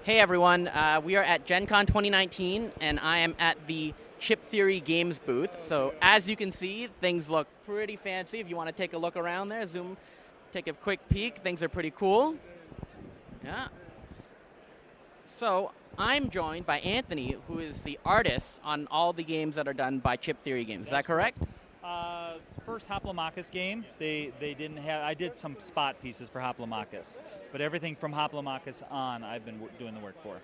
Hey everyone, we are at Gen Con 2019 and I am at the Chip Theory Games booth. So as you can see, things look pretty fancy. If you want to take a look around there, zoom, take a quick peek. Things are pretty cool. Yeah. So I'm joined by Anthony, who is the artist on all the games that are done by Chip Theory Games. Is that correct? First Hoplomachus game, they didn't have. I did some spot pieces for Hoplomachus, but everything from Hoplomachus on, I've been doing the work for.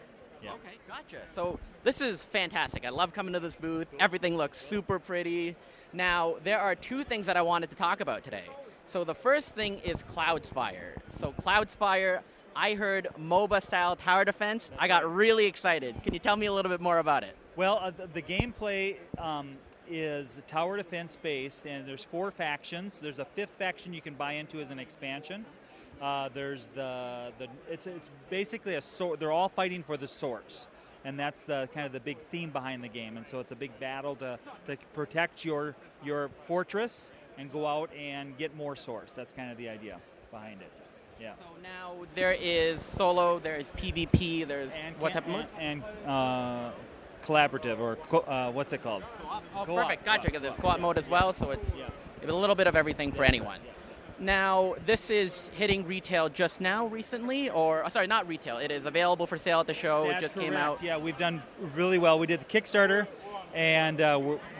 Yeah. Okay, gotcha. So this is fantastic. I love coming to this booth. Everything looks super pretty. Now, there are two things that I wanted to talk about today. So the first thing is Cloudspire. So Cloudspire, I heard MOBA-style tower defense. I got really excited. Can you tell me a little bit more about it? Well, the gameplay is tower defense based, and there's 4 factions. There's a 5th faction you can buy into as an expansion. There's it's basically a sword. They're all fighting for the source, and that's the kind of the big theme behind the game. And so it's a big battle to protect your fortress and go out and get more source. That's kind of the idea behind it. Yeah. So now there is solo, there is PvP, there's what type of mode? And collaborative, or what's it called? Co-op. Oh, perfect. Gotcha. Because there's co-op mode as well, so it's a little bit of everything for anyone. Now, this is hitting retail just now, recently, or sorry, not retail. It is available for sale at the show. That's it just correct. Came out. Yeah, we've done really well. We did the Kickstarter, and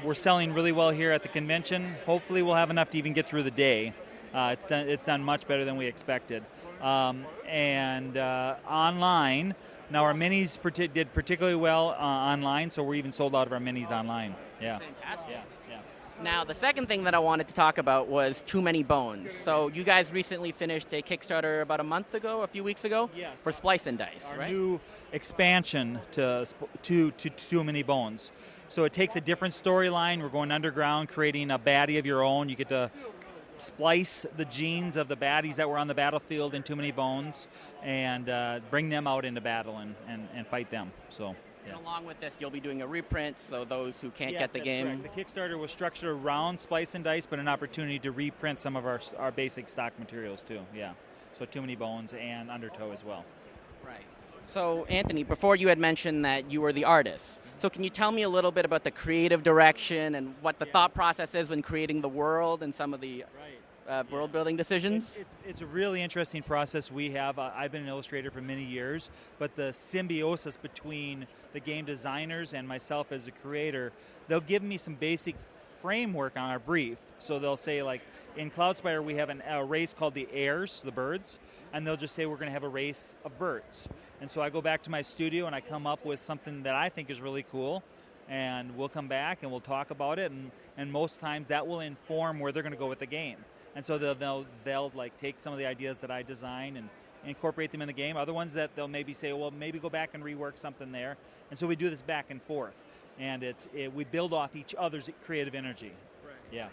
we're selling really well here at the convention. Hopefully, we'll have enough to even get through the day. It's done much better than we expected. And online. Now, our minis did particularly well online, so we're even sold out of our minis online. Yeah. Fantastic. Yeah. Now, the second thing that I wanted to talk about was Too Many Bones. So you guys recently finished a Kickstarter about a few weeks ago, yes, for Splice and Dice, our right? new expansion to Too Many Bones. So it takes a different storyline. We're going underground, creating a baddie of your own. You get to splice the genes of the baddies that were on the battlefield in Too Many Bones and bring them out into battle and fight them. So, yeah. And along with this, you'll be doing a reprint, so those who can't Yes, get the that's game. correct. The Kickstarter was structured around Splice and Dice, but an opportunity to reprint some of our basic stock materials too. Yeah. So Too Many Bones and Undertow as well. Right. So, Anthony, before you had mentioned that you were the artist. So can you tell me a little bit about the creative direction and what the thought process is when creating the world and some of the world-building decisions? It's a really interesting process we have. I've been an illustrator for many years, but the symbiosis between the game designers and myself as a creator, they'll give me some basic framework on our brief. So they'll say, like, in Cloudspire we have a race called the Airs, the birds, and they'll just say we're going to have a race of birds. And so I go back to my studio and I come up with something that I think is really cool, and we'll come back and we'll talk about it, and most times that will inform where they're going to go with the game. And so they'll like take some of the ideas that I design and incorporate them in the game. Other ones that they'll maybe say, well, maybe go back and rework something there. And so we do this back and forth, and we build off each other's creative energy. Right. Yeah.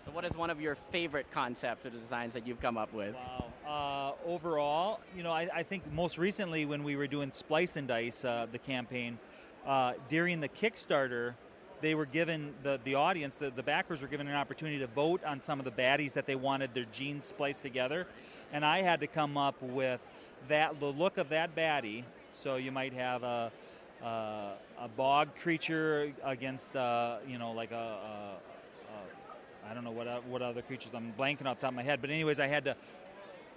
So what is one of your favorite concepts or designs that you've come up with? Wow. Overall, I think most recently when we were doing Splice and Dice, the campaign, during the Kickstarter, they were given, the audience, the backers were given an opportunity to vote on some of the baddies that they wanted their genes spliced together. And I had to come up with the look of that baddie. So you might have a bog creature against, like I don't know what other creatures, I'm blanking off the top of my head. But anyways, I had to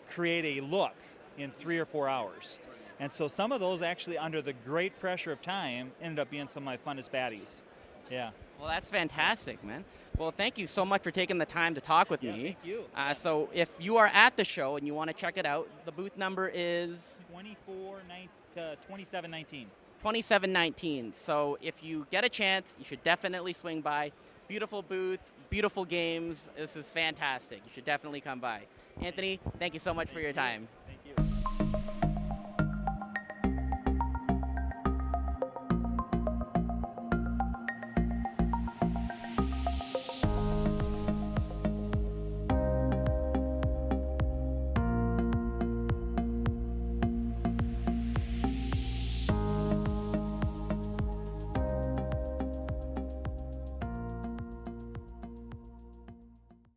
create a look in 3 or 4 hours. And so some of those actually, under the great pressure of time, ended up being some of my funnest baddies. Yeah. Well, that's fantastic, man. Well, thank you so much for taking the time to talk with me. Thank you. So if you are at the show and you want to check it out, the booth number is 2719. 2719. So if you get a chance, you should definitely swing by. Beautiful booth, beautiful games. This is fantastic. You should definitely come by. Anthony, thank you so much for your time. Thank you.